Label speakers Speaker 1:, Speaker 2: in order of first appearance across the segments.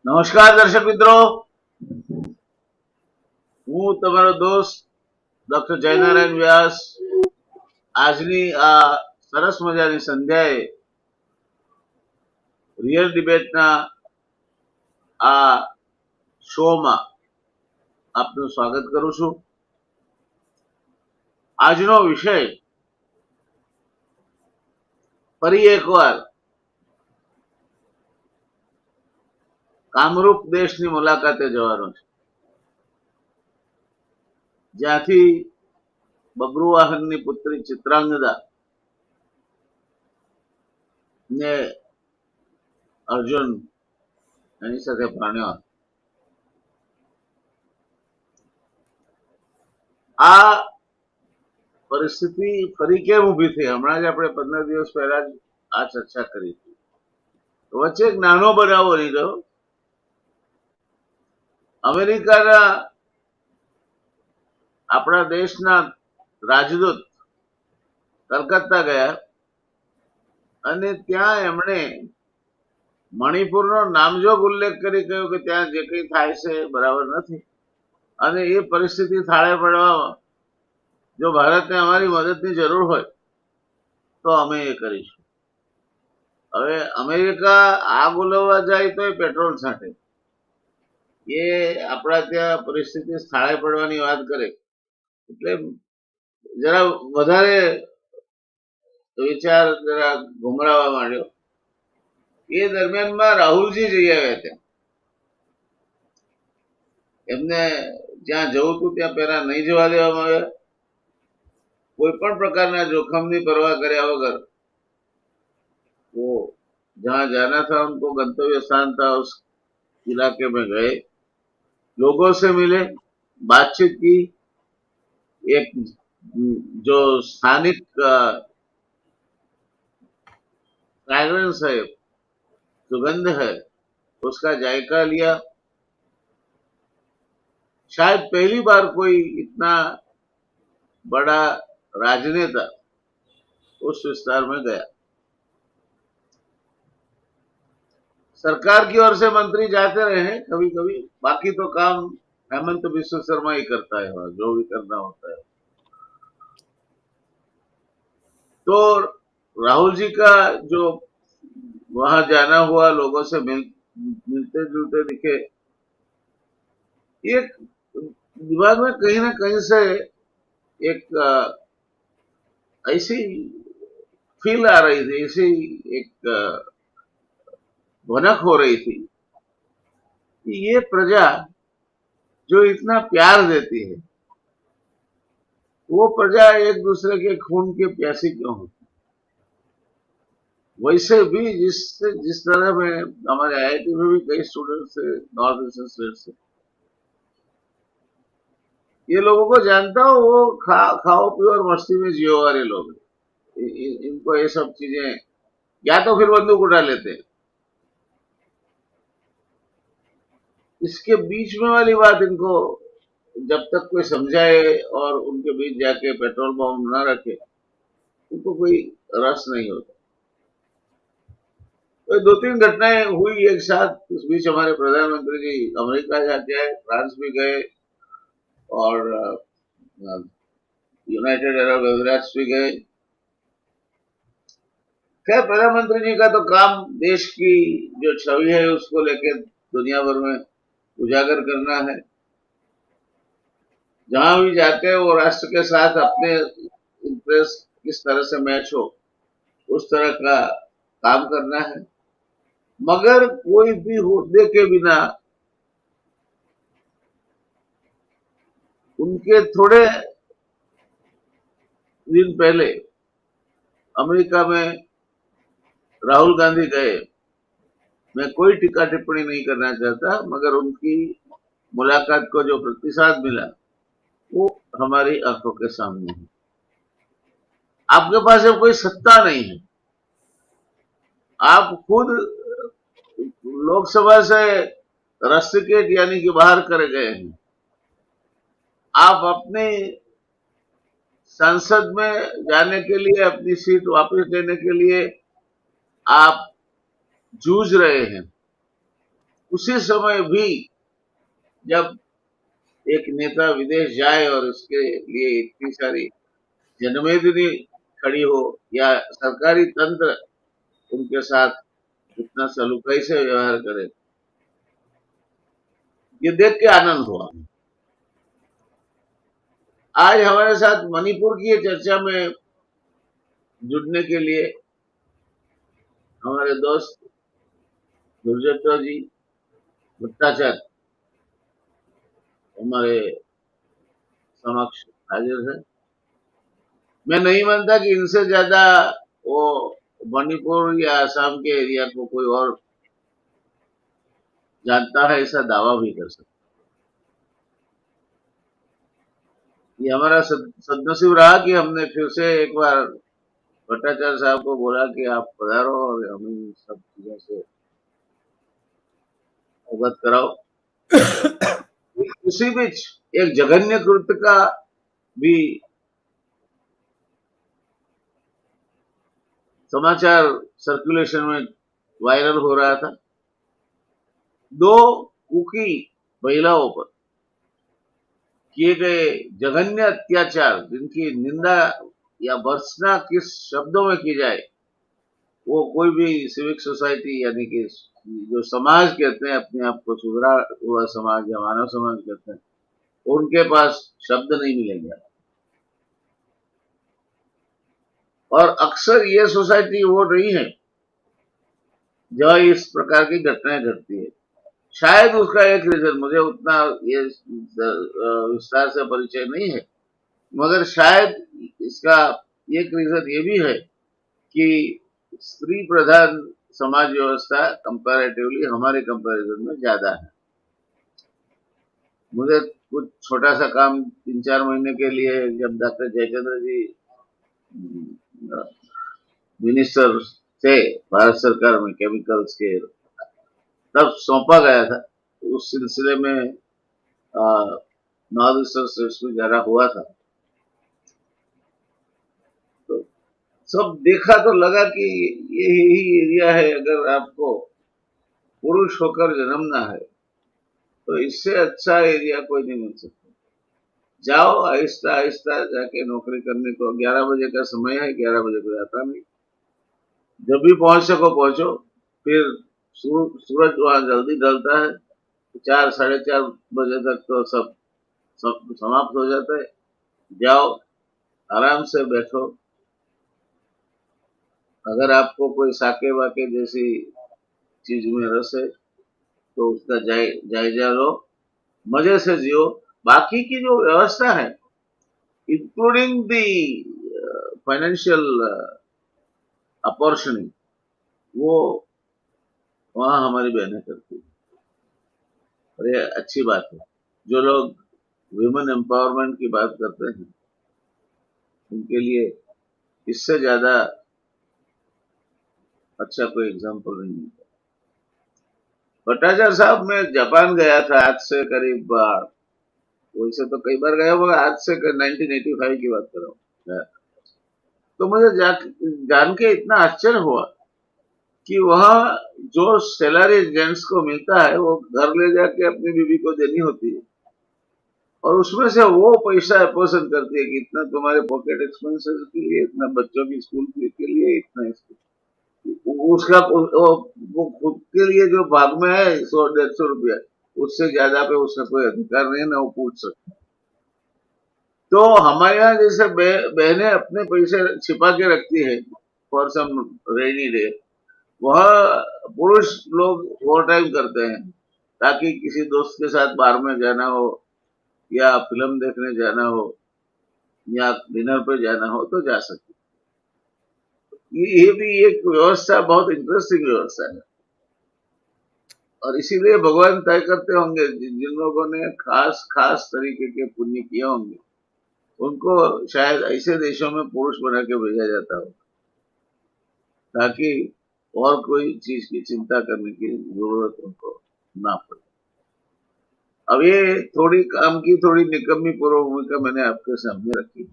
Speaker 1: નમસ્કાર દર્શક મિત્રો, હું તમારો દોસ્ત ડોક્ટર જયનારાયણ વ્યાસ આજની આ સરસ મજાની સંધ્યાએ રિયલ ડિબેટના આ શોમાં આપનું સ્વાગત કરું છું. આજનો વિષય ફરી એકવાર કામરૂપ દેશની મુલાકાતે જવાનો છે, જ્યાંથી બબ્રુવાહનની પુત્રી ચિત્રાંગદા ને અર્જુન એની સાથે પરણ્યો. આ પરિસ્થિતિ ફરી કેમ ઉભી થઈ? હમણાં જ આપણે 15 દિવસ પહેલા જ આ ચર્ચા કરી હતી. વચ્ચે એક નાનો બનાવ બની ગયો. અમેરિકાના આપણા દેશના રાજદૂત કલકત્તા ગયા અને ત્યાં એમણે મણિપુરનો નામજોગ ઉલ્લેખ કરી કહ્યું કે ત્યાં જે કંઈ થાય છે બરાબર નથી અને એ પરિસ્થિતિ થાળે પડવામાં જો ભારતને અમારી મદદની જરૂર હોય તો અમે એ કરીશું. હવે અમેરિકા આગ ઓલવવા જાય તો એ પેટ્રોલ છાંટે, એ આપણા ત્યાં પરિસ્થિતિ થાળે પડવાની વાત કરે એટલે જરા વધારે વિચાર જરા ગુમરાવા માંડ્યો. એ દરમિયાનમાં રાહુલજી જઈ આવ્યા ત્યાં. એમને જ્યાં જવું હતું ત્યાં પહેલા નહીં જવા દેવામાં આવ્યા. કોઈ પણ પ્રકારના જોખમની પરવા કર્યા વગર वो जहां जाना था उनको गंतव्य स्थान था उस इलाके में गए, लोगों से मिले, बातचीत की. एक जो स्थानिक फ्रैग्रेंस है, सुगंध है, उसका जायका लिया. शायद पहली बार कोई इतना बड़ा राजनेता उस विस्तार में गया. सरकार की ओर से मंत्री जाते रहे हैं कभी कभी, बाकी तो काम हेमंत बिस्व शर्मा ही करता है, जो भी करना होता है. तो राहुल जी का जो वहां जाना हुआ, लोगों से मिलते जुलते दिखे, एक दिमाग में कहीं ना कहीं से एक ऐसी फील आ रही थी, ऐसी एक भनक हो रही थी कि ये प्रजा जो इतना प्यार देती है, वो प्रजा एक दूसरे के खून के प्यासी क्यों होती? वैसे भी जिस तरह में हमारे आईआईटी में भी कई स्टूडेंट्स थे नॉर्थ ईस्टर्न स्टेट से, ये लोगों को जानता हूं, वो खाओ पियो और मस्ती में जियो वाले लोग. इनको ये सब चीजें, या तो फिर बंदूक उठा लेते हैं. इसके बीच में वाली बात इनको जब तक कोई समझाए और उनके बीच जाके पेट्रोल बम न रखे, उनको कोई रस नहीं होता. तो 2-3 घटनाएं हुई एक साथ. उस बीच हमारे प्रधानमंत्री जी अमेरिका जाके आए, फ्रांस भी गए और यूनाइटेड अरब एमिरेट्स भी गए. खैर, प्रधानमंत्री जी का तो काम देश की जो छवि है उसको लेकर दुनिया भर में उजागर करना है. जहां भी जाते हैं वो राष्ट्र के साथ अपने इंटरेस्ट किस तरह से मैच हो उस तरह का काम करना है. मगर कोई भी होद्दे के बिना उनके थोड़े दिन पहले अमेरिका में राहुल गांधी गए. मैं कोई टीका टिप्पणी नहीं करना चाहता, मगर उनकी मुलाकात को जो प्रतिसाद मिला वो हमारी आंखों के सामने है. आपके पास अब कोई सत्ता नहीं है, आप खुद लोकसभा से रस्टिकेट यानी कि बाहर करे गए हैं. आप अपने संसद में जाने के लिए, अपनी सीट वापस लेने के लिए आप जूझ रहे हैं. उसी समय भी जब एक नेता विदेश जाए और उसके लिए इतनी सारी जनमेदिनी खड़ी हो या सरकारी तंत्र उनके साथ इतना सलीकाई से व्यवहार करे, ये देख के आनंद हुआ। आज हमारे साथ मणिपुर की चर्चा में जुड़ने के लिए हमारे दोस्त गुरजत्ता जी भट्टाचार्य हमारे समक्ष हाजिर है। मैं नहीं मानता कि इनसे ज्यादा वो मणिपुर या असम के एरिया को कोई और जानता है, ऐसा दावा भी कर सकता। ये हमारा सदनसीब रहा कि हमने फिर से एक बार भट्टाचार्य साहब को बोला कि आप पधारो और हमें सब चीजों से अवगत कराओ। उसी बीच एक जघन्य कृत्य का भी समाचार सर्कुलेशन में वायरल हो रहा था। 2 कुकी महिलाओं पर किए गए जघन्य अत्याचार, जिनकी निंदा या भर्त्सना किस शब्दों में की जाए, वो कोई भी सिविक सोसाइटी यानी कि जो समाज कहते हैं अपने आप को सुधरा हुआ समाज या मानव समाज कहते हैं, उनके पास शब्द नहीं मिलेंगे। और अक्सर ये सोसाइटी वो नहीं है जहां इस प्रकार की घटनाएं घटती है। शायद उसका एक रीजन, मुझे उतना ये विस्तार से परिचय नहीं है, मगर शायद इसका एक रीजन ये भी है कि स्त्री प्रधान समाज व्यवस्था कंपैरेटिवली हमारे कंपैरिजन में ज्यादा है। मुझे कुछ छोटा सा काम 3-4 महीने के लिए जब डॉक्टर जयचंद्र जी मिनिस्टर थे भारत सरकार में केमिकल्स के, तब सौंपा गया था। उस सिलसिले में नॉर्थ ईस्टर्न स्टेट्स में जाना हुआ था, तो सब देखा तो लगा कि यही एरिया है। अगर आपको पुरुष होकर जन्मना है तो इससे अच्छा एरिया कोई नहीं मिल सकता। जाओ आहिस्ता आहिस्ता जाके नौकरी करने को, 11 बजे का समय है, 11 बजे को जाता नहीं, जब भी पहुंच सको पहुंचो। फिर सूरज वहां जल्दी ढलता है, 4-4:30 बजे तक तो सब समाप्त हो जाता है। जाओ आराम से बैठो, अगर आपको कोई साके वाके जैसी चीज में रस है तो उसका जायजा लो, मजे से जियो। बाकी की जो व्यवस्था है, इंक्लूडिंग दी फाइनेंशियल अपॉर्चुनिटी, वो वहां हमारी बहनें करती है। और ये अच्छी बात है। जो लोग वुमेन एम्पावरमेंट की बात करते हैं, उनके लिए इससे ज्यादा अच्छा कोई एग्जाम्पल नहीं है। भट्टाचार्य साहब, मैं जापान गया था आज से करीब, वैसे तो कई बार गया, मगर आज से 1985 की बात कर रहा हूँ। तो मुझे जान के इतना आश्चर्य हुआ कि वहाँ जो सैलरी जेंट्स को मिलता है वो घर ले जाके अपनी बीवी को देनी होती है, और उसमें से वो पैसा पसंद करती है कि इतना तुम्हारे पॉकेट एक्सपेंसेस के लिए, इतना बच्चों की स्कूल फीस के लिए, इतना उसका वो खुद के लिए जो भाग में है 100-150 रुपया, उससे ज्यादा पे उसका कोई अधिकार नहीं है, ना वो पूछ सकता। तो हमारे यहाँ जैसे बहनें अपने पैसे छिपा के रखती है फॉर सम रेनी डे, वह पुरुष लोग ओवर टाइम करते हैं ताकि किसी दोस्त के साथ बाहर में जाना हो या फिल्म देखने जाना हो या डिनर पे जाना हो तो जा सकते। ये भी एक व्यवस्था, बहुत इंटरेस्टिंग व्यवस्था है। और इसीलिए भगवान तय करते होंगे जिन लोगों ने खास खास तरीके के पुण्य किए होंगे, उनको शायद ऐसे देशों में पुरुष बना के भेजा जाता हो ताकि और कोई चीज की चिंता करने की जरूरत उनको ना पड़े। अब ये थोड़ी काम की थोड़ी निकम्मी पूर्व भूमिका मैंने आपके सामने रखी।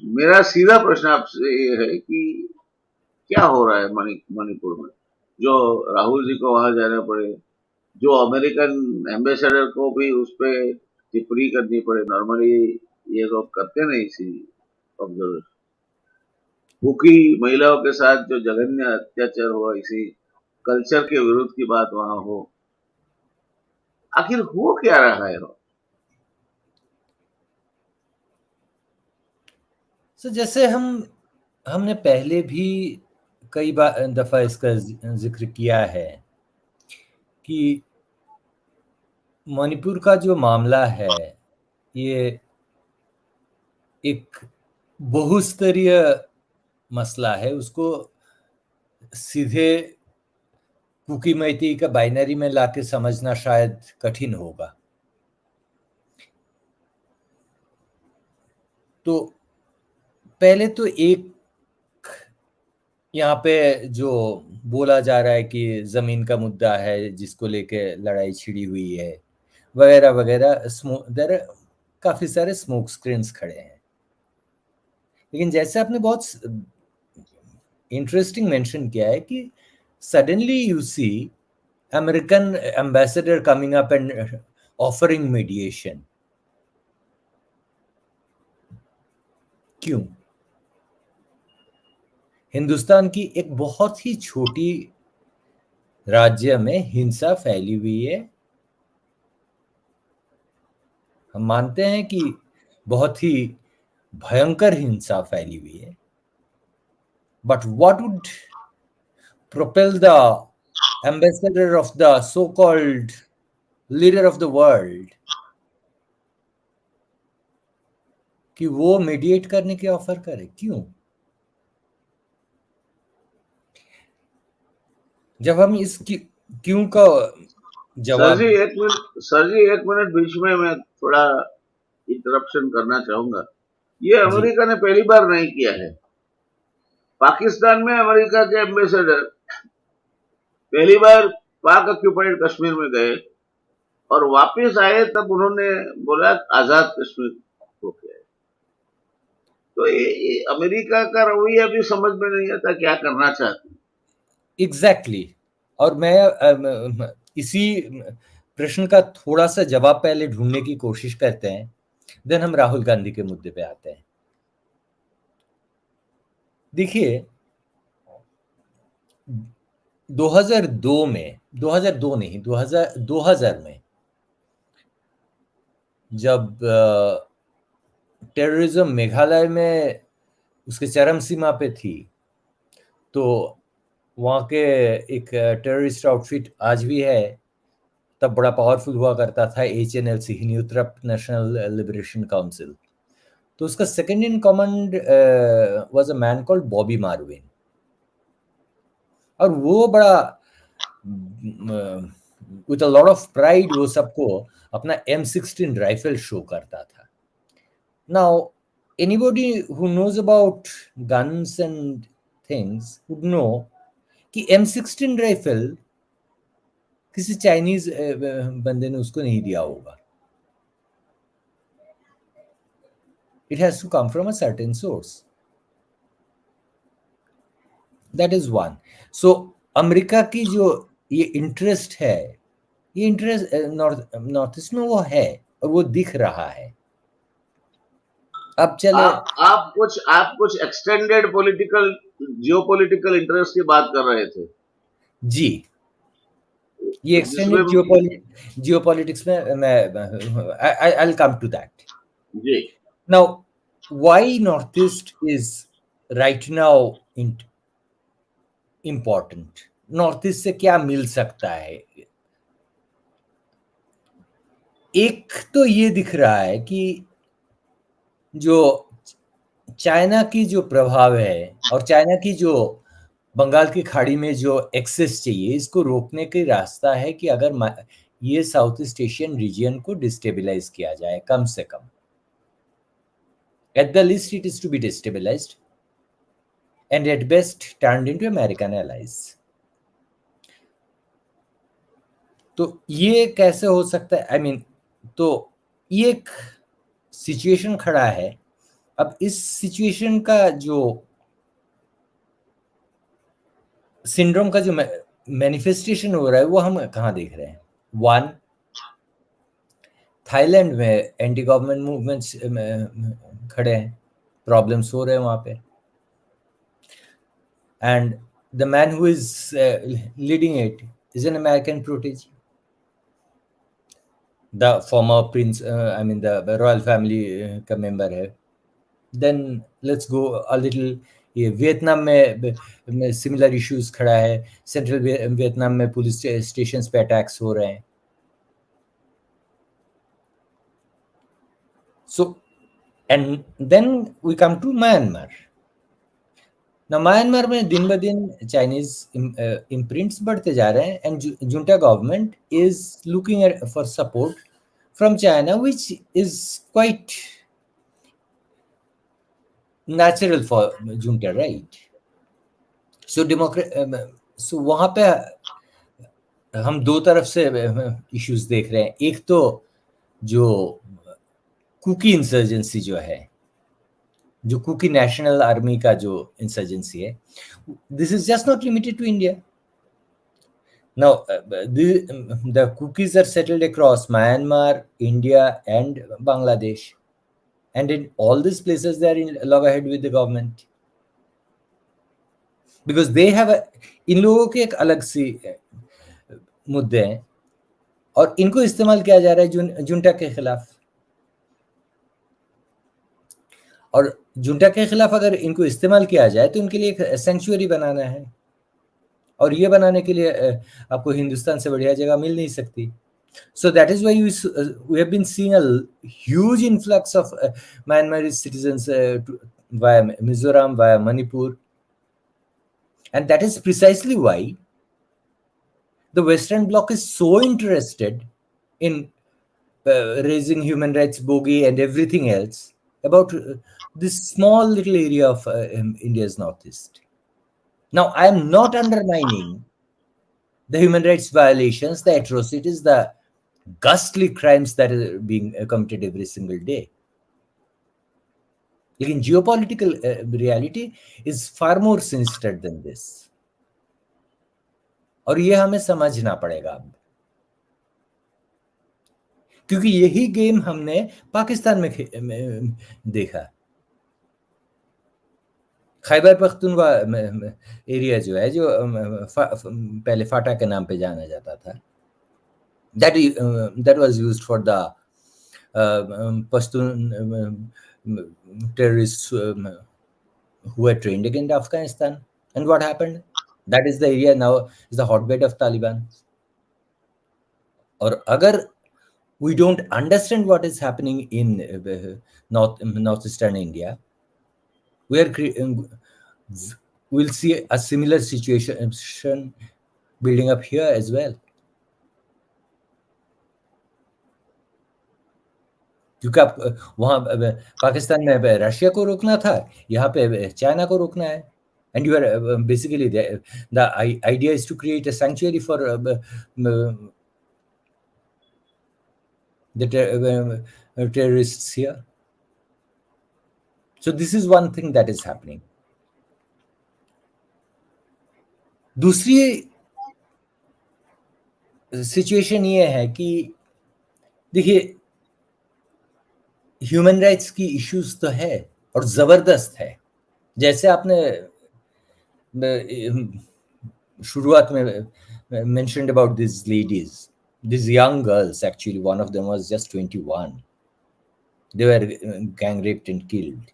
Speaker 1: मेरा सीधा प्रश्न आपसे ये है कि क्या हो रहा है मणिपुर में, जो राहुल जी को वहां जाना पड़े, जो अमेरिकन एम्बेसडर को भी उस पे टिप्पणी करनी पड़े। नॉर्मली ये लोग करते नहीं इसी ऑब्जर्वेशन। कुकी महिलाओं के साथ जो जघन्य अत्याचार हुआ, इसी कल्चर के विरुद्ध की बात वहां हो, आखिर हो क्या रहा है?
Speaker 2: सो जैसे हमने पहले भी कई बार दफा इसका जिक्र किया है कि मणिपुर का जो मामला है ये एक बहुस्तरीय मसला है। उसको सीधे कुकी मैती का बाइनरी में लाके समझना शायद कठिन होगा। तो पहले तो एक यहाँ पे जो बोला जा रहा है कि जमीन का मुद्दा है जिसको लेके लड़ाई छिड़ी हुई है वगैरह वगैरह, काफी सारे स्मोक स्क्रीन्स खड़े हैं। लेकिन जैसे आपने बहुत इंटरेस्टिंग मेंशन किया है कि suddenly you see American ambassador coming up and offering mediation. क्यों? हिंदुस्तान की एक बहुत ही छोटी राज्य में हिंसा फैली हुई है। हम मानते हैं कि बहुत ही भयंकर हिंसा फैली हुई है, but what would propel the ambassador of the so-called leader of the world कि वो मीडिएट करने की ऑफर करे? क्यों? जब हम इस क्यों का जवाब
Speaker 1: सर जी एक मिनट बीच में मैं थोड़ा इंटरप्शन करना चाहूंगा। ये
Speaker 2: जी
Speaker 1: अमेरिका ने पहली बार नहीं किया है। पाकिस्तान में अमेरिका के एम्बेसडर पहली बार पाक ऑक्यूपाइड कश्मीर में गए और वापस आए, तब उन्होंने बोला आजाद कश्मीर हो गया है। तो ये अमेरिका का रवैया भी समझ में नहीं आता क्या करना चाहते।
Speaker 2: एग्जैक्टली और मैं इसी प्रश्न का थोड़ा सा जवाब पहले ढूंढने की कोशिश करते हैं, देन हम राहुल गांधी के मुद्दे पे आते हैं। देखिए 2002 में 2002 नहीं 2000 में जब टेररिज्म मेघालय में उसके चरम सीमा पे थी, तो वहाँ के एक टेररिस्ट आउटफिट आज भी है, तब बड़ा पावरफुल हुआ करता था, HNLC Hynniewtrep national liberation council. तो उसका second in command was a man called Bobby Marvin, और वो बड़ा with a lot of pride वो सबको अपना M16 राइफल शो करता था। Now anybody who knows about guns and things would know कि M16 राइफल किसी चाइनीज बंदे ने उसको नहीं दिया होगा। It has to come from a certain source. That is one. So America की जो ये इंटरेस्ट है, ये इंटरेस्ट नॉर्थ ईस्ट में वो है और वो दिख रहा है। अब चले
Speaker 1: आप कुछ एक्सटेंडेड पॉलिटिकल जियोपॉलिटिकल इंटरेस्ट की बात कर रहे थे
Speaker 2: जी। ये एक्सटेंडेड जियोपॉलिटिक्स में मैं I will come to that
Speaker 1: ji.
Speaker 2: Now. Why North East is right now important? North East से क्या मिल सकता है? एक तो ये दिख रहा है कि जो चाइना की जो प्रभाव है और चाइना की जो बंगाल की खाड़ी में जो एक्सेस चाहिए, इसको रोकने का रास्ता है कि अगर ये साउथ ईस्ट एशियन रीजन को डिस्टेबलाइज किया जाए, कम से कम at the least it is to be destabilised and at best turned into American allies. तो ये कैसे हो सकता है? आई मीन तो ये एक सिचुएशन खड़ा है। अब इस सिचुएशन का जो सिंड्रोम का जो मैनिफेस्टेशन हो रहा है वो हम कहाँ देख रहे हैं? वन, थाईलैंड में एंटी गवर्नमेंट मूवमेंट्स खड़े हैं, प्रॉब्लम्स हो रहे हैं वहां पे, and the man who is leading it is an American protege, the former prince, I mean the royal family का मेंबर है. Then let's go a little, ये वियतनाम में सिमिलर इश्यूज खड़ा है, सेंट्रल वियतनाम में पुलिस स्टेशंस पे attacks हो रहे हैं. So, and then we come to Myanmar. Now, Myanmar में दिन ब दिन चाइनीज इम्प्रिंट्स बढ़ते जा रहे हैं, and junta government is looking at for support from China, which is quite natural for junta, right? So so वहां पे हम दो तरफ से इश्यूज देख रहे हैं. एक तो जो कुकी इंसर्जेंसी जो है, जो कुकी नेशनल आर्मी का जो इंसर्जेंसी है, this is just not limited to India. Now the Kukis are settled across Myanmar, India and Bangladesh, and in all this places they are in loggerhead with the government, because they have, इन लोगों के एक अलग सी मुद्दे हैं, और इनको इस्तेमाल किया जा रहा है जुंटा के खिलाफ. और जुंटा के खिलाफ अगर इनको इस्तेमाल किया जाए तो उनके लिए एक सेंचुरी बनाना है, और ये बनाने के लिए आपको हिंदुस्तान से बढ़िया जगह मिल नहीं सकती. So that is why we have been seeing a huge influx of Myanmarese citizens via Mizoram, via Manipur, and that is precisely why the Western Bloc is so interested in raising human rights bogey and everything else about this small little area of India's northeast. Now, I am not undermining the human rights violations, the atrocities, the ghastly crimes that are being committed every single day. Lekin geopolitical reality is far more sinister than this. और ये हमें समझना पड़ेगा अब, क्योंकि यही game हमने पाकिस्तान में देखा. खैबर पख्तूनख्वा एरिया जो है, जो पहले फाटा के नाम पे जाना जाता था, that was used for the Pashtun terrorists who were trained against Afghanistan. And what happened? That is the area now is the hotbed of Taliban. और अगर we don't understand what is happening in northeastern India, we'll see a similar situation building up here as well. क्योंकि आप वहां पाकिस्तान में Russia को रोकना था, यहाँ पे चाइना को रोकना है, and you are basically the idea is to create a sanctuary for the terrorists here. So this is one thing that is happening. दूसरी सिचुएशन ये है कि देखिए, ह्यूमन राइट्स की इश्यूज तो है और जबरदस्त है. जैसे आपने शुरुआत में mentioned about these ladies, these young girls, actually one of them was just 21. They were gang raped and killed.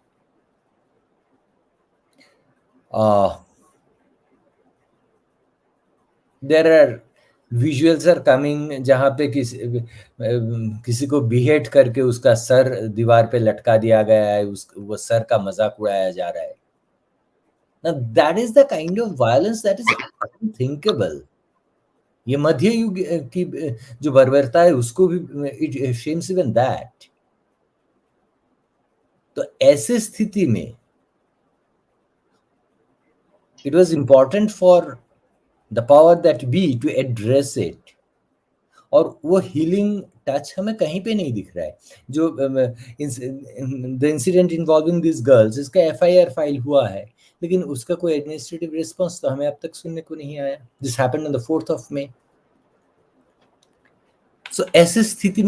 Speaker 2: There are visuals are coming जहाँ पे किसी को बिहेट करके उसका सर दीवार पे लटका दिया गया है, वो सर का मजाक उड़ाया जा रहा है. Now that is the kind of violence that is unthinkable. ये मध्य युग की जो बर्बरता है उसको भी it shames even that. तो ऐसे स्थिति में it was important for the power that be to address it. और वो हीलिंग टच हमें कहीं पे नहीं दिख रहा है. जो the incident involving these girls, इसका FIR फाइल हुआ है, लेकिन उसका कोई एडमिनिस्ट्रेटिव रिस्पॉन्स तो हमें अब तक सुनने को नहीं आया. This happened on the 4th of May. So ऐसी स्थिति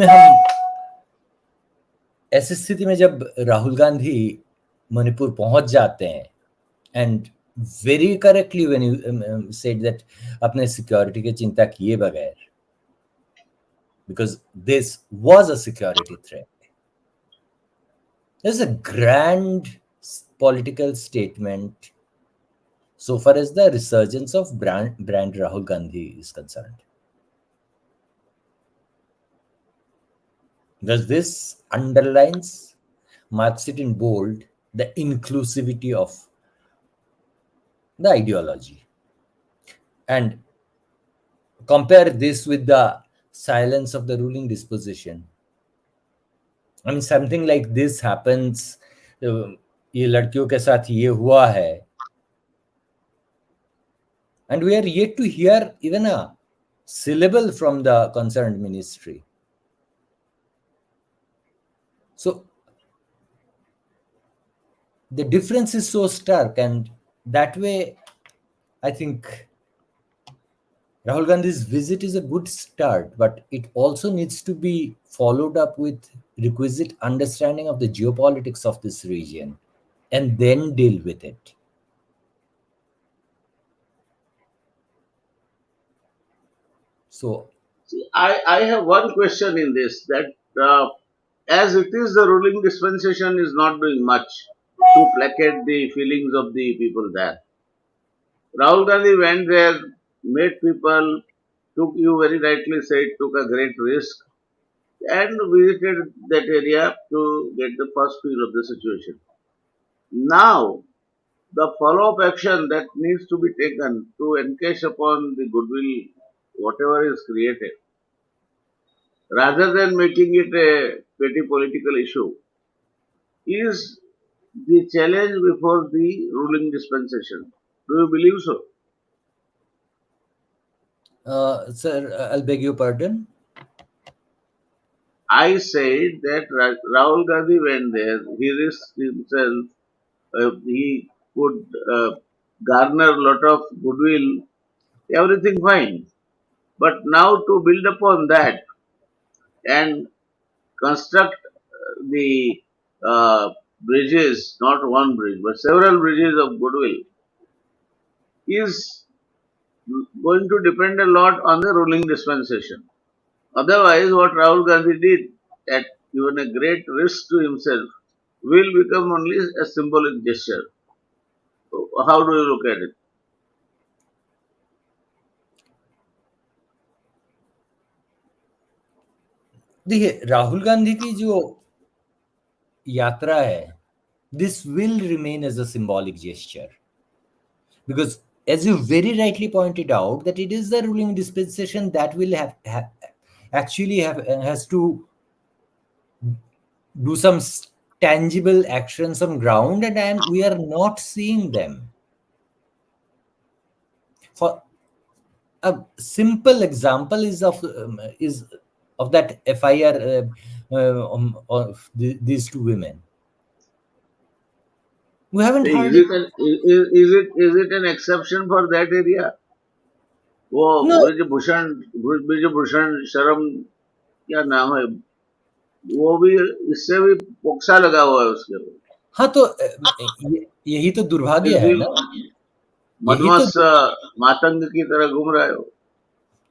Speaker 2: में जब राहुल गांधी मणिपुर पहुंच जाते हैं, and very correctly when you said that अपने सिक्योरिटी की चिंता किए बगैर, because this was a security threat. There's a grand political statement so far as the resurgence of brand Rahul Gandhi is concerned. Because this underlines, marks it in bold, the inclusivity of the ideology. And compare this with the silence of the ruling disposition. I mean, something like this happens, ये लड़कियों के साथ ये हुआ है, and we are yet to hear even a syllable from the concerned ministry. So the difference is so stark, and that way I think Rahul Gandhi's visit is a good start, but it also needs to be followed up with requisite understanding of the geopolitics of this region, and then deal with it. So
Speaker 1: See, I have one question in this, that as it is, the ruling dispensation is not doing much to placate the feelings of the people there. Rahul Gandhi went there, met people, you very rightly said, took a great risk, and visited that area to get the first feel of the situation. Now, the follow-up action that needs to be taken to encash upon the goodwill, whatever is created, rather than making it a petty political issue, is the challenge before the ruling dispensation. Do you believe so?
Speaker 2: sir, I'll beg your pardon.
Speaker 1: I said that Rahul Gandhi went there, he risked himself, he could garner a lot of goodwill, everything fine. But now to build upon that and construct the bridges, not one bridge, but several bridges of goodwill, is going to depend a lot on the ruling dispensation. Otherwise, what Rahul Gandhi did at even a great risk to himself will become only a symbolic gesture. So how do you look at it?
Speaker 2: देखिए, राहुल गांधी की जो यात्रा है, this will remain as a symbolic gesture, because as you very rightly pointed out, that it is the ruling dispensation that will has to do some tangible actions on ground, and we are not seeing them. For a simple example is of that FIR of these two women. We haven't heard
Speaker 1: Is it an exception for that area? वो
Speaker 2: No.
Speaker 1: Brijbhushan शर्म क्या नाम है, वो भी इससे भी POCSO लगा हुआ है उसके ऊपर.
Speaker 2: हाँ, तो यही तो दुर्भाग्य है ना,
Speaker 1: मदमस मातंग की तरह घूम रहे हो.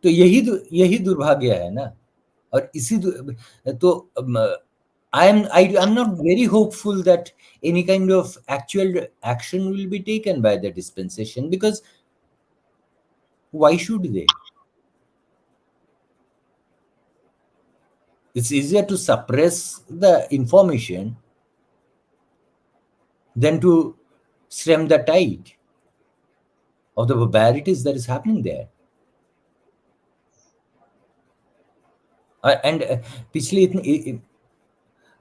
Speaker 2: तो यही दुर्भाग्य है ना. और इसी तो I'm not very hopeful that any kind of actual action will be taken by the dispensation, because why should they? It's easier to suppress the information than to stem the tide of the barbarities that is happening there. And पिछले इतने,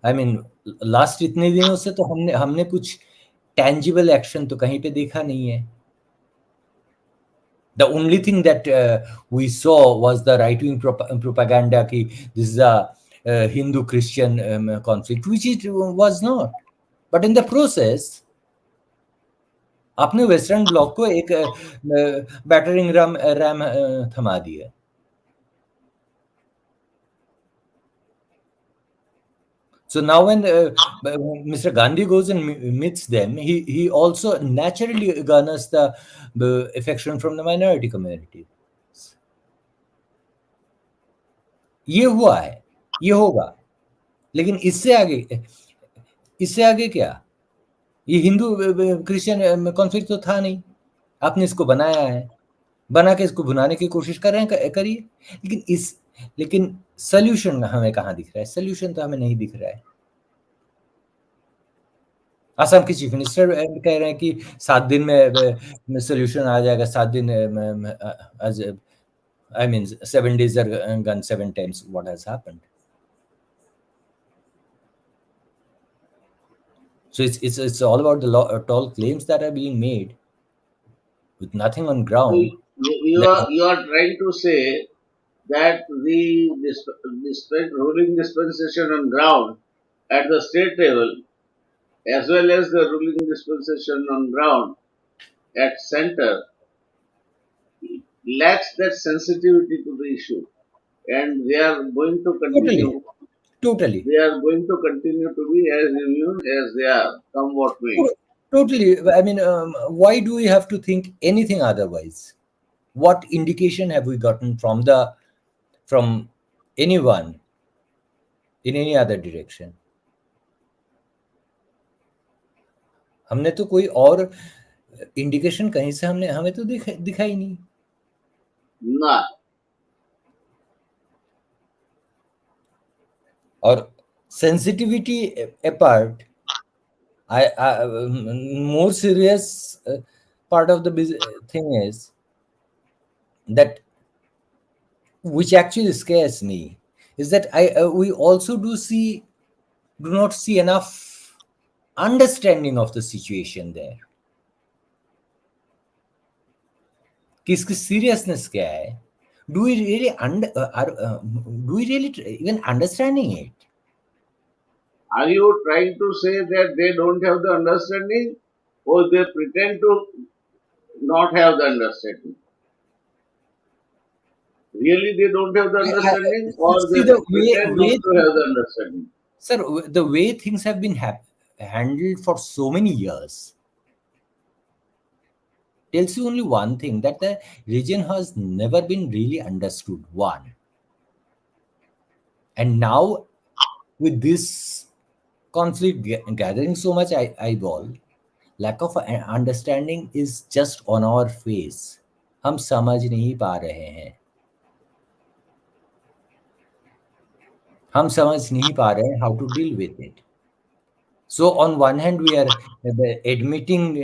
Speaker 2: I mean, last इतने दिनों से तो हमने कुछ tangible action तो कहीं पे देखा नहीं है. The only thing that we saw was the right-wing propaganda कि this is a Hindu-Christian conflict, which it was not. But in the process, आपने वेस्टर्न ब्लॉक को एक बैटरिंग रैम थमा दिया. So now when Mr. Gandhi goes and meets them, he also naturally garners the affection from the minority community. ये हुआ है, ये होगा, लेकिन इससे आगे क्या? ये हिंदू क्रिश्चियन कॉन्फ्लिक्ट तो था नहीं, आपने इसको बनाया है, बना के इसको भुनाने की कोशिश कर रहे हैं, करिए, लेकिन सॉल्यूशन हमें कहाँ दिख रहा है? सॉल्यूशन तो हमें नहीं दिख रहा है। असम के चीफ मिनिस्टर कह रहे हैं कि 7 दिन में सॉल्यूशन आ जाएगा, 7 दिन I mean 7 days are gone 7 times. What has happened? So it's all about the tall claims that are being made with nothing on ground.
Speaker 1: You are trying to say that the ruling dispensation on ground at the state level, as well as the ruling dispensation on ground at center, lacks that sensitivity to the issue, and they are going to continue.
Speaker 2: Totally.
Speaker 1: They are going to continue to be as immune as they are, come what may.
Speaker 2: Totally. I mean, why do we have to think anything otherwise? What indication have we gotten from anyone in any other direction? हमने तो कोई और indication कहीं से हमें तो दिखाई नहीं
Speaker 1: ना।
Speaker 2: और sensitivity apart, more serious part of the thing is that, which actually scares me, is that we also do not see enough understanding of the situation there. कि इसकी seriousness क्या है? Do we really even understanding it?
Speaker 1: Are you trying to say that they don't have the understanding, or they pretend to not have the understanding? Really, they don't have the understanding, or they pretend not to have the understanding?
Speaker 2: Sir, the way things have been handled for so many years tells you only one thing, that the region has never been really understood, one. And now, with this conflict gathering so much eyeball, lack of understanding is just on our face. हम समझ नहीं पा रहे हैं, हम समझ नहीं पा रहे हैं how to deal with it. So on one hand, we are admitting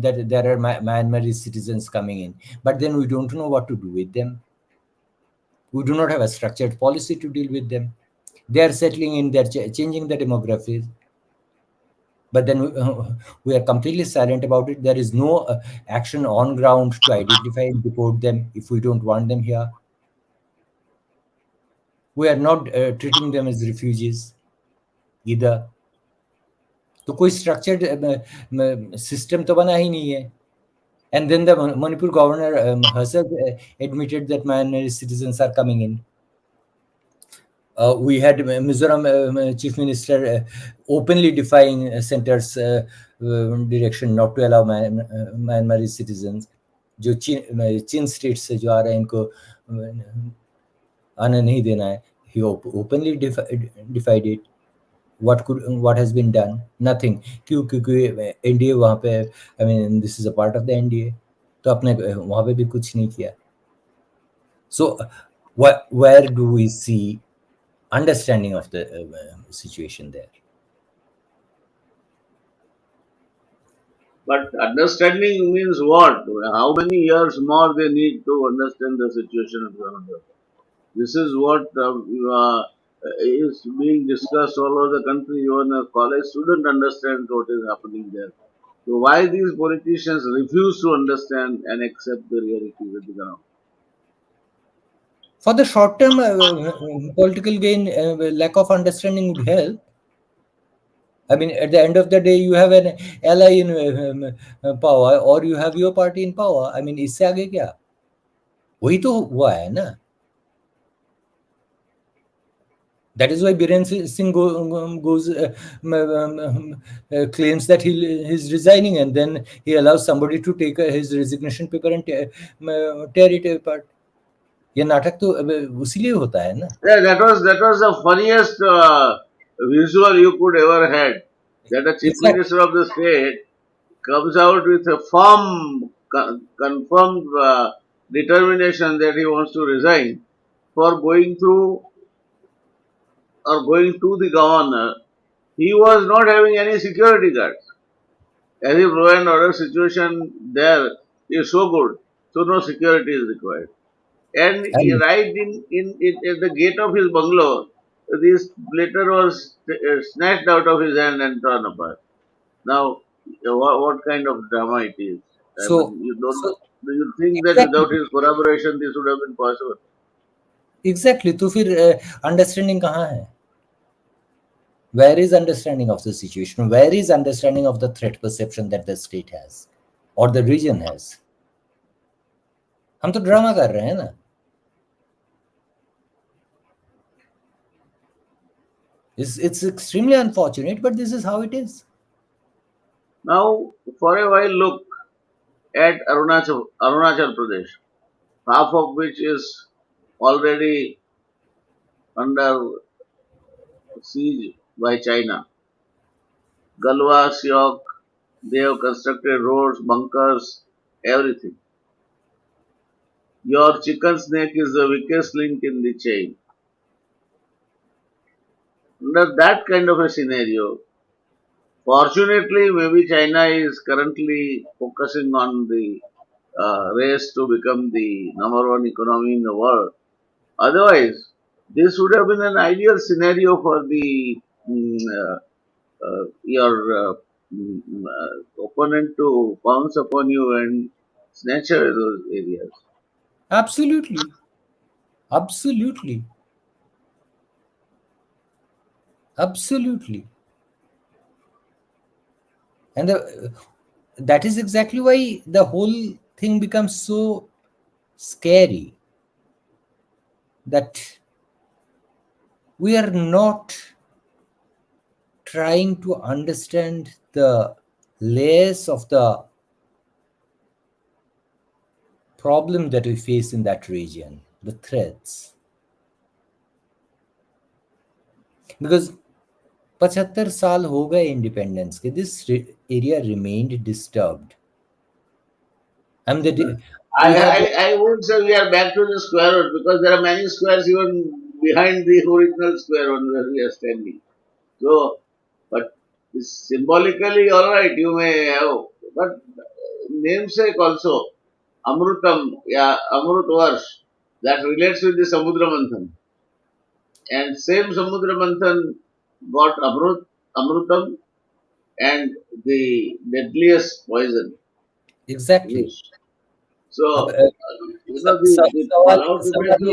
Speaker 2: that there are Myanmar citizens coming in, but then we don't know what to do with them. We do not have a structured policy to deal with them. They are settling in, they're changing the demographics. But then we are completely silent about it. There is no action on ground to identify and deport them if we don't want them here. We are not treating them as refugees either. तो कोई structured system तो बना ही नहीं है. And then the Manipur governor herself admitted that Myanmar citizens are coming in. We had Mizoram chief minister openly defying center's direction not to allow Myanmar citizens. जो चीन state से जो आ रहे हैं इनको आने नहीं देना है. He openly defied it. What has been done? Nothing. क्योंकि एनडीए वहाँ पे, I mean this is a part of the NDA, तो आपने वहाँ पे भी कुछ नहीं किया. So where do we see understanding of the situation there?
Speaker 1: But understanding means what? How many years more they need to understand the situation of another? This is what is being discussed all over the country. Even a college student understands what is happening there. So why these politicians refuse to understand and accept the realities of the ground?
Speaker 2: For the short term political gain, lack of understanding would help. I mean, at the end of the day, you have an ally in power, or you have your party in power. I mean, इससे आगे क्या? वही तो हुआ है ना. That is why Biren Singh claims that he's resigning, and then he allows somebody to take his resignation paper and tear it apart. ये नाटक तो उसीलिए होता है ना.
Speaker 1: Yeah, that was the funniest visual you could ever had. That a chief
Speaker 2: Exactly.
Speaker 1: minister of the state comes out with a firm, confirmed determination that he wants to resign for going through or going to the governor. He was not having any security guards. As if law and order situation there is so good, so no security is required. And he
Speaker 2: And
Speaker 1: arrived at the gate of his bungalow. This letter was snatched out of his hand and torn apart. Now, what kind of drama it is? I
Speaker 2: so
Speaker 1: mean, you don't.
Speaker 2: so
Speaker 1: Do you think that
Speaker 2: exactly
Speaker 1: without his collaboration this would have been possible?
Speaker 2: exactly. तो फिर understanding कहाँ है? Where is understanding of the situation? Where is understanding of the threat perception that the state has or the region has? हम तो drama कर रहे हैं ना. It's extremely unfortunate, but this is how it is.
Speaker 1: Now, for a while, look at Arunachal Pradesh, half of which is already under siege by China. Galwa, Siok, they have constructed roads, bunkers, everything. Your chicken snake is the weakest link in the chain. Under that kind of a scenario, fortunately, maybe China is currently focusing on the race to become the number one economy in the world. Otherwise, this would have been an ideal scenario for the your opponent to pounce upon you and snatch away those areas.
Speaker 2: Absolutely. Absolutely. Absolutely. And that is exactly why the whole thing becomes so scary, that we are not trying to understand the layers of the problem that we face in that region, the threats. Because 75 साल हो गए independence के, this area remained disturbed.
Speaker 1: I would say we are back to the square root because there are many squares even behind the original square one where we are standing. So, but symbolically, all right, you may have, but namesake also, Amrutam, yeah, Amrut Varsh, that relates with the Samudra Manthan. And same Samudra Manthan got Amrutam and the deadliest poison.
Speaker 2: Exactly.
Speaker 1: So, the fallout effect of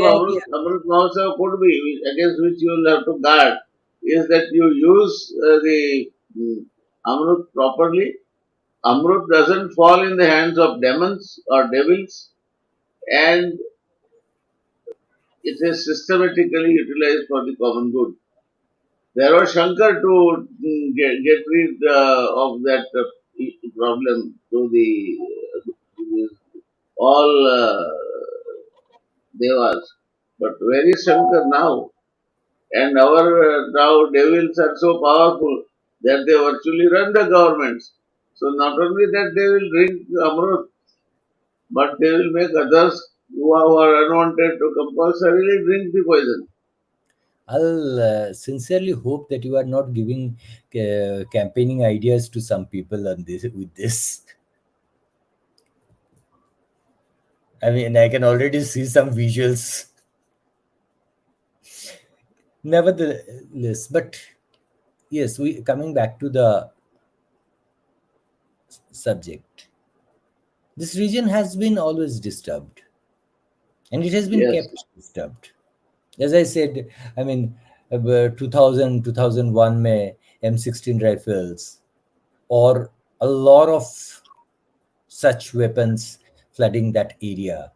Speaker 1: Amrit Mahotsav could be, against which you will have to guard, is that you use the Amrut properly. Amrut doesn't fall in the hands of demons or devils, and it is systematically utilized for the common good. There was Shankar to get rid of that problem to all devas. But where is Shankar now? And our now devils are so powerful that they virtually run the governments. So not only that they will drink Amrut, but they will make others who are unwanted to compulsorily drink the poison.
Speaker 2: I'll sincerely hope that you are not giving campaigning ideas to some people on this with this. I mean, I can already see some visuals. Nevertheless, but yes, we coming back to the subject. This region has been always disturbed, and it has been
Speaker 1: Yes.
Speaker 2: kept disturbed. As I said, I mean, 2000 2001 में M16 rifles or a lot of such weapons flooding that area.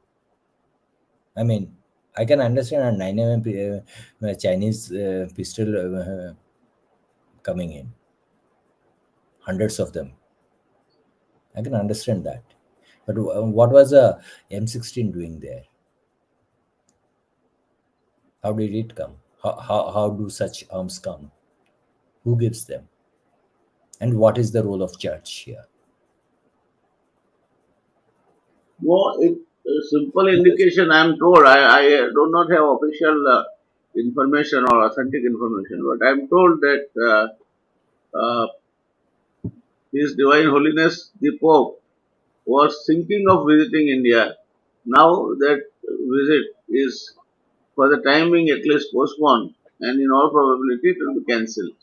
Speaker 2: I mean, I can understand a 9mm Chinese pistol coming in, hundreds of them. I can understand that. But what was a M16 doing there? How did it come? How do such arms come? Who gives them? And what is the role of church here?
Speaker 1: Well, it, a simple indication I am told, I do not have official information or authentic information, but I am told that His Divine Holiness the Pope was thinking of visiting India. Now that visit is for the time being at least postponed, and in all probability it will be cancelled.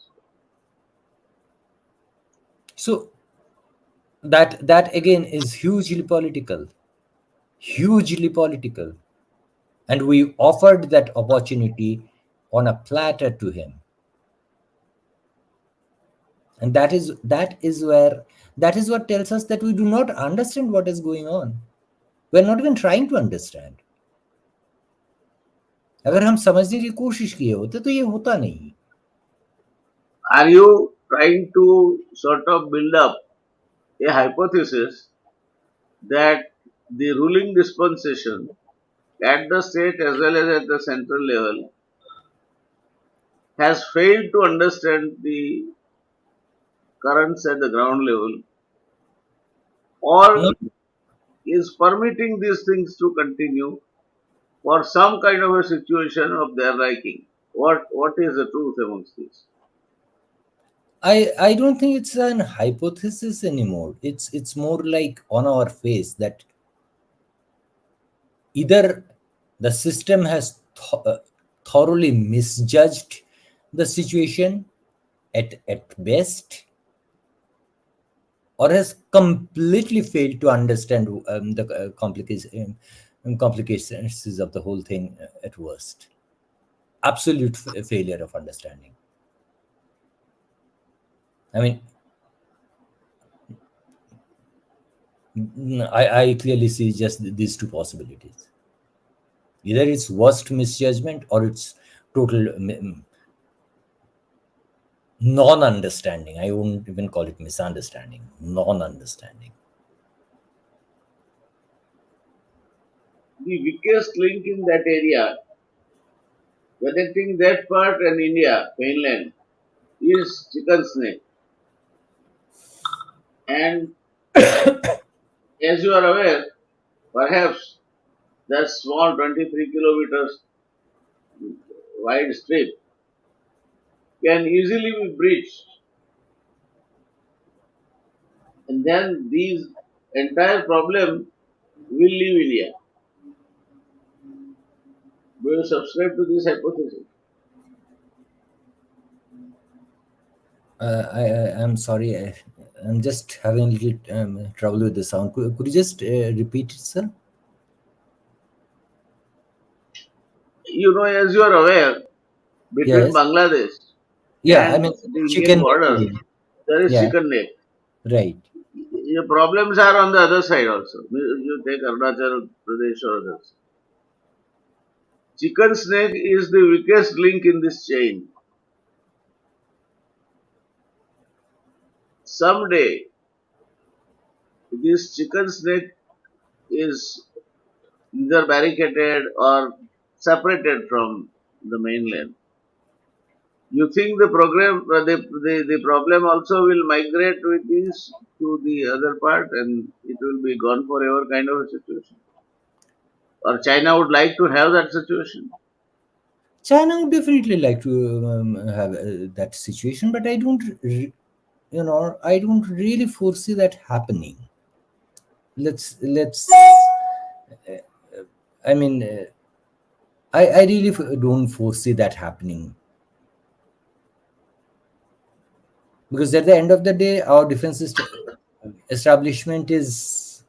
Speaker 2: So that again is hugely political, and we offered that opportunity on a platter to him. And that is what tells us that we do not understand what is going on. We're not even trying to understand. अगर हम समझने की कोशिश किए होते तो ये होता नहीं.
Speaker 1: Are you trying to sort of build up a hypothesis that the ruling dispensation at the state as well as at the central level has failed to understand the currents at the ground level, or
Speaker 2: No,
Speaker 1: is permitting these things to continue for some kind of a situation of their liking? What is the truth amongst these?
Speaker 2: I don't think it's an hypothesis anymore. It's more like on our face that either the system has thoroughly misjudged the situation at best, or has completely failed to understand the complications of the whole thing at worst. Absolute failure of understanding. I mean, I clearly see just these two possibilities. Either it's worst misjudgment or it's total non-understanding. I wouldn't even call it misunderstanding. Non-understanding.
Speaker 1: The weakest link in that area, connecting that part and India, mainland, is chicken snake. And as you are aware, perhaps that small 23 kilometers wide strip can easily be breached, and then these entire problem will leave India. Do you subscribe to this hypothesis?
Speaker 2: I'm sorry. I'm just having a little trouble with the sound. Could you just repeat it, sir?
Speaker 1: You know, as you are aware, between
Speaker 2: Yes.
Speaker 1: Bangladesh
Speaker 2: Yeah, I
Speaker 1: and
Speaker 2: mean,
Speaker 1: the Indian
Speaker 2: chicken.
Speaker 1: border, there is
Speaker 2: Yeah,
Speaker 1: chicken neck.
Speaker 2: right.
Speaker 1: Your problems are on the other side also. You take Arunachal Pradesh or others. Chicken snake is the weakest link in this chain. Someday, this chicken snake is either barricaded or separated from the mainland. You think the the problem also will migrate with this to the other part and it will be gone forever kind of a situation? Or China would like to have that situation?
Speaker 2: China would definitely like to have that situation, but I don't really foresee that happening. Let's. I mean, I really don't foresee that happening, because at the end of the day, our defense establishment is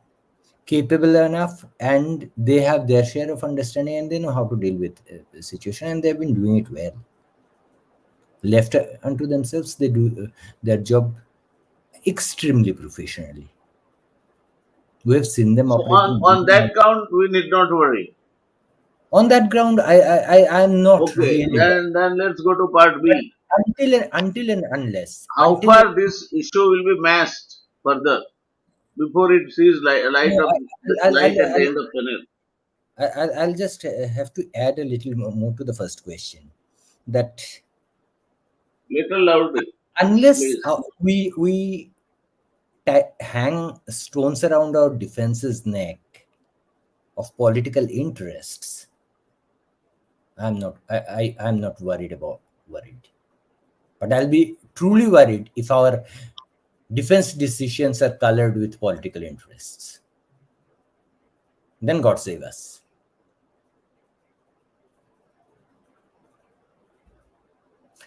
Speaker 2: capable enough, and they have their share of understanding, and they know how to deal with the situation, and they've been doing it well. Left unto themselves, they do their job extremely professionally. We have seen them
Speaker 1: So
Speaker 2: operating.
Speaker 1: on that count, we need not worry.
Speaker 2: On that ground, I'm not
Speaker 1: Okay,
Speaker 2: really
Speaker 1: then let's go to part B.
Speaker 2: until and unless
Speaker 1: How far this issue will be masked further before it sees light
Speaker 2: no,
Speaker 1: of light at the end of tunnel?
Speaker 2: I'll just have to add a little more to the first question. That
Speaker 1: Little loudly,
Speaker 2: unless
Speaker 1: please.
Speaker 2: we hang stones around our defense's neck of political interests, I'm not worried. But I'll be truly worried if our defense decisions are colored with political interests. Then God save us.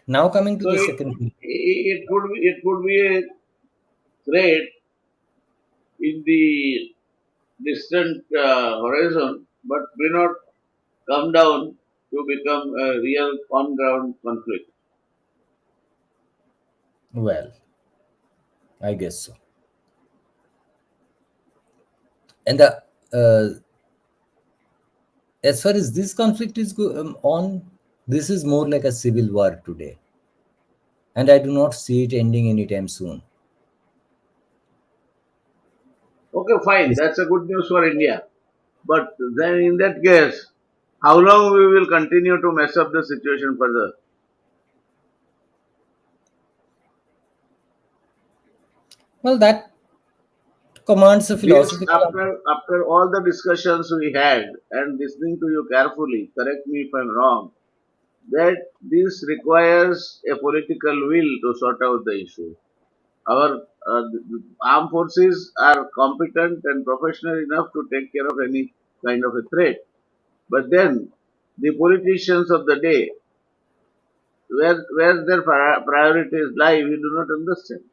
Speaker 2: Now coming to
Speaker 1: So
Speaker 2: the second thing.
Speaker 1: it could be a threat in the distant horizon, but may not come down to become a real on-ground conflict.
Speaker 2: Well, I guess so. And as far as this conflict is on, this is more like a civil war today, and I do not see it ending anytime soon.
Speaker 1: Okay, fine.
Speaker 2: This-
Speaker 1: That's a good news for India. But then in that case, how long we will continue to mess up the situation further?
Speaker 2: well, that commands a
Speaker 1: This
Speaker 2: philosophical.
Speaker 1: after all the discussions we had and listening to you carefully, correct me if I'm wrong, that this requires a political will to sort out the issue. Our the armed forces are competent and professional enough to take care of any kind of a threat. But then the politicians of the day, where their priorities lie, we do not understand.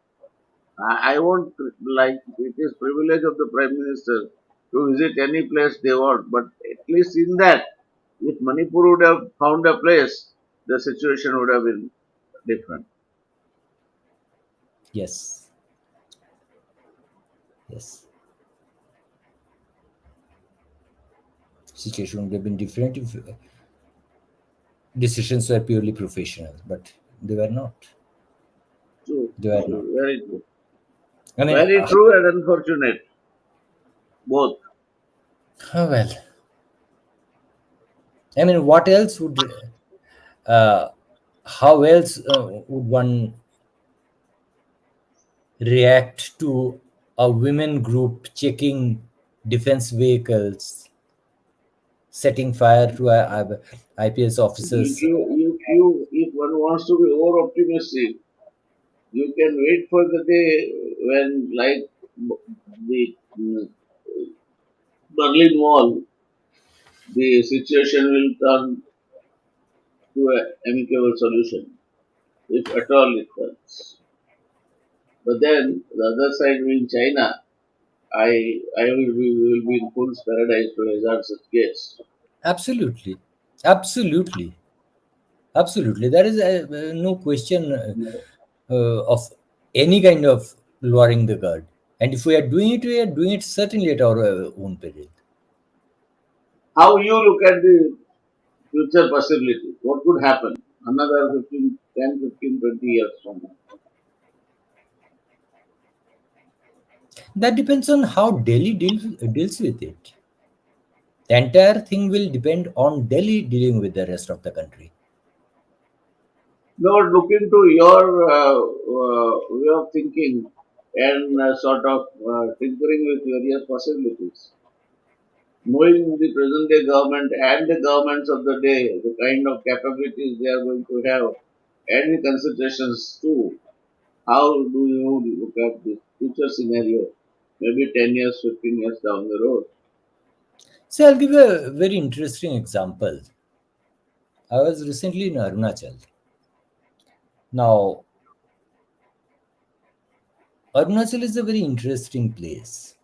Speaker 1: I won't like it is privilege of the Prime Minister to visit any place they want, but at least in that, if Manipur would have found a place, the situation would have been different.
Speaker 2: Yes, yes. Situation would have been different if decisions were purely professional, but they were not.
Speaker 1: True,
Speaker 2: They were not.
Speaker 1: true, very true.
Speaker 2: I mean,
Speaker 1: Very true and unfortunate, both.
Speaker 2: well, I mean, what else would, uh, how else would one react to a women group checking defense vehicles, setting fire to IPS
Speaker 1: If
Speaker 2: officers?
Speaker 1: if one wants to be over optimistic, you can wait for the day when, like the Berlin Wall, the situation will turn to an amicable solution, if at all it turns. But then the other side being China, I will be in fool's paradise to hazard such guess.
Speaker 2: Absolutely, absolutely, absolutely. There is no question of any kind of lowering the guard. And if we are doing it, we are doing it certainly at our own peril.
Speaker 1: How you look at the future possibility? What could happen another 15, 10, 15, 20 years from now?
Speaker 2: That depends on how Delhi deals with it. The entire thing will depend on Delhi dealing with the rest of the country.
Speaker 1: Now look into your way of thinking and sort of tinkering with various possibilities. Knowing the present day government and the governments of the day, the kind of capabilities they are going to have, and the considerations too, how do you look at the future scenario, maybe 10 years, 15 years down the road?
Speaker 2: So I'll give you a very interesting example. I was recently in Arunachal. Now, Arunachal is a very interesting place.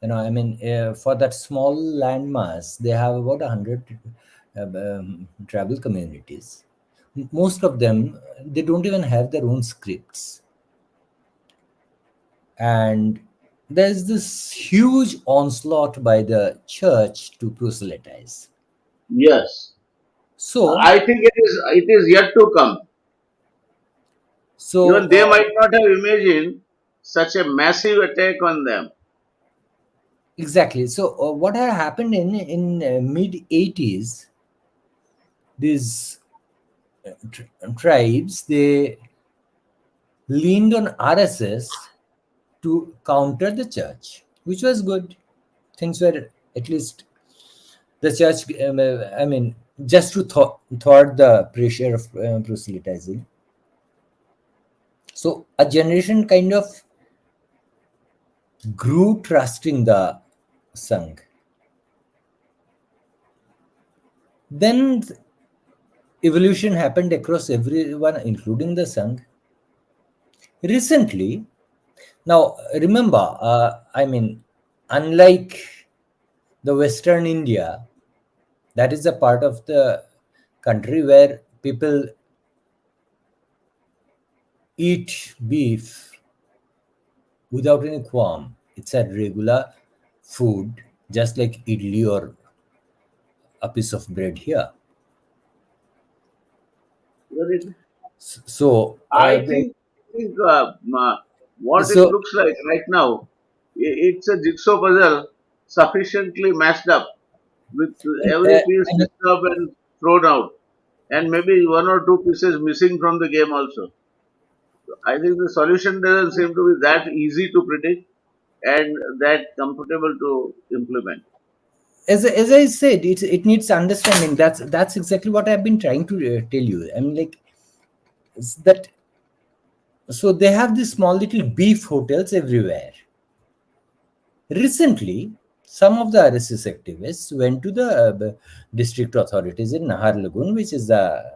Speaker 2: I mean, for that small landmass, they have about 100 tribal communities. Most of them, they don't even have their own scripts. And there's this huge onslaught by the church to proselytize.
Speaker 1: Yes.
Speaker 2: So,
Speaker 1: I think it is yet to come.
Speaker 2: so
Speaker 1: Even they might not have imagined such a massive attack on them.
Speaker 2: exactly. So, what had happened in mid 80s, these tribes, they leaned on RSS to counter the church, which was good. Things were at least the church. I mean, just to thwart the pressure of proselytizing. So a generation kind of grew trusting the Sangh. Then evolution happened across everyone, including the Sangh. Recently, now remember, I mean, unlike the Western India, that is a part of the country where people eat beef without any qualm. It's a regular food, just like idli or a piece of bread here.
Speaker 1: Very-
Speaker 2: So,
Speaker 1: I think what it
Speaker 2: so
Speaker 1: looks like right now, it's a jigsaw puzzle sufficiently mashed up with every piece
Speaker 2: and
Speaker 1: disturbed and thrown out, and maybe one or two pieces missing from the game also. I think the solution doesn't seem to be that easy to predict and that comfortable to implement.
Speaker 2: as I said, it needs understanding. That's exactly what I've been trying to tell you. I mean, like that. So they have these small little beef hotels everywhere. Recently, some of the RSS activists went to the district authorities in Naharlagun, which is the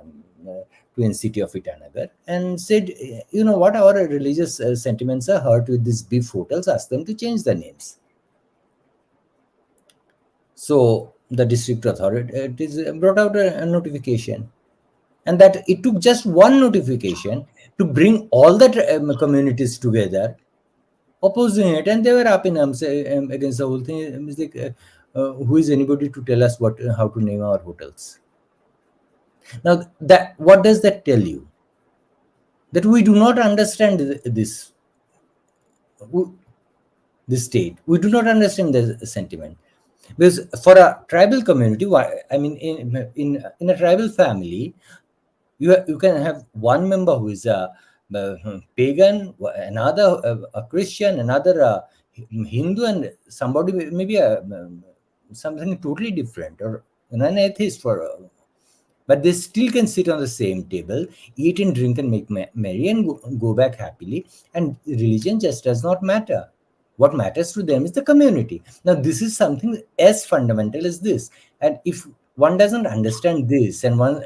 Speaker 2: twin city of Itanagar, and said, you know what, our religious sentiments are hurt with these beef hotels, ask them to change the names. So the district authorities brought out a notification, and that it took just one notification to bring all the communities together opposing it, and they were up in arms against the whole thing. It's like, who is anybody to tell us what how to name our hotels? Now, that what does that tell you? That we do not understand this state. We do not understand the sentiment. Because for a tribal community, I mean, in a tribal family, you can have one member who is a pagan, another a Christian, another Hindu, and somebody maybe something totally different, or an atheist for. But they still can sit on the same table, eat and drink and make merry and go back happily. And religion just does not matter. What matters to them is the community. Now, this is something as fundamental as this. And if one doesn't understand this, and one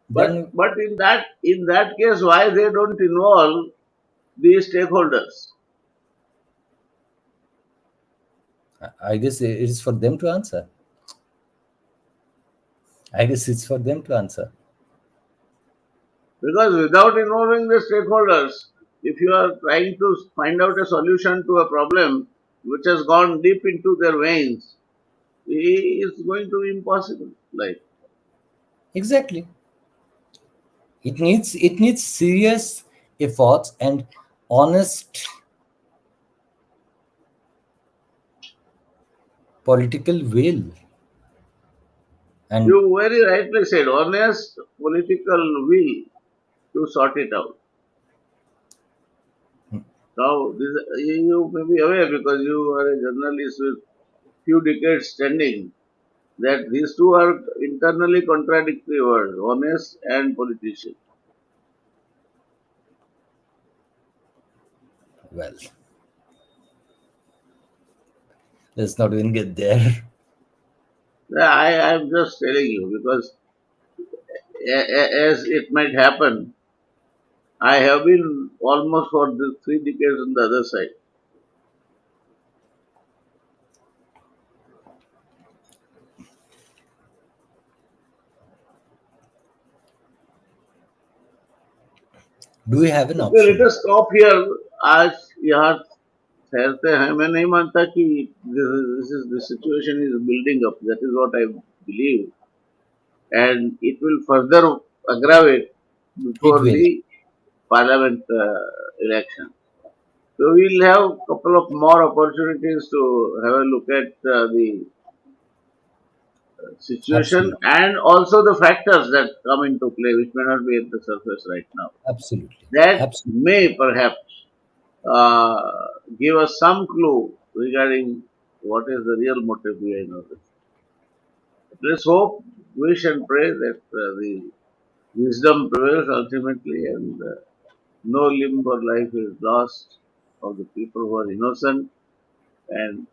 Speaker 1: But
Speaker 2: then
Speaker 1: but in that case, why they don't involve the stakeholders?
Speaker 2: I guess it is for them to answer. I guess it's for them to answer.
Speaker 1: Because without involving the stakeholders, if you are trying to find out a solution to a problem which has gone deep into their veins, it's going to be impossible. Like,
Speaker 2: Exactly. It needs serious efforts and honest political will. And
Speaker 1: you very rightly said, honest political will to sort it out. Now, you may be aware because you are a journalist with few decades standing that these two are internally contradictory words, honest and politician.
Speaker 2: well, let's not even get there.
Speaker 1: Yeah, I'm just telling you because as it might happen, I have been almost for the 3 decades on the other side.
Speaker 2: Do we have an
Speaker 1: Okay, let
Speaker 2: option?
Speaker 1: us stop here. आज यहाँ ठहरते हैं. मैं नहीं मानता कि this situation is building up. That is what I believe, and it will further aggravate
Speaker 2: It
Speaker 1: before
Speaker 2: will.
Speaker 1: the parliament election. So we'll have a couple of more opportunities to have a look at the situation
Speaker 2: Absolutely.
Speaker 1: and also the factors that come into play, which may not be at the surface right now.
Speaker 2: Absolutely.
Speaker 1: That
Speaker 2: Absolutely.
Speaker 1: may perhaps uh, give us some clue regarding what is the real motive behind all this. Let's hope, wish, and pray that the wisdom prevails ultimately and no limb or life is lost of the people who are innocent and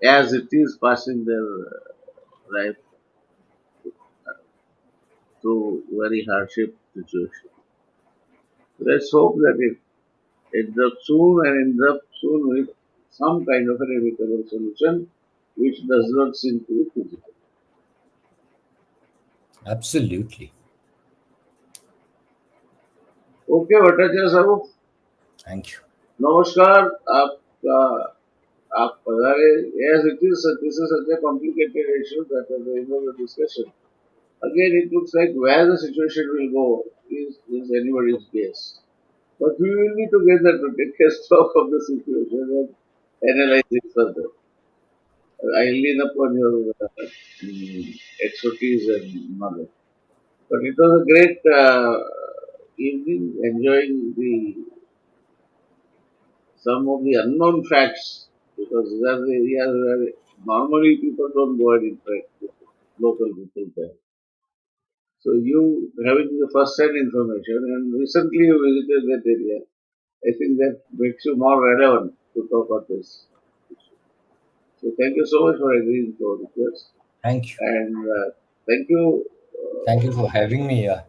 Speaker 1: as it is passing their life through very hardship situation. Let's hope that it ends up soon and ends up soon with some kind of an amicable solution which does not seem to be feasible.
Speaker 2: Absolutely.
Speaker 1: Okay, Bhattacharya Sahu,
Speaker 2: Thank you.
Speaker 1: नमस्कार. आपका आप पधारे. Yes, it is. This is such a complicated issue that at the end of the discussion, again, it looks like where the situation will go is anybody's guess. But we will be together to take a stock of the situation and analyze it further. I lean upon your expertise and knowledge. But it was a great evening, enjoying the some of the unknown facts because these are the areas where normally people don't go and interact with local people there. So you having the first-hand information and recently you visited that area, I think that makes you more relevant to talk about this. So thank you so much for agreeing to our request
Speaker 2: Thank you.
Speaker 1: and thank you.
Speaker 2: Thank you for having me here.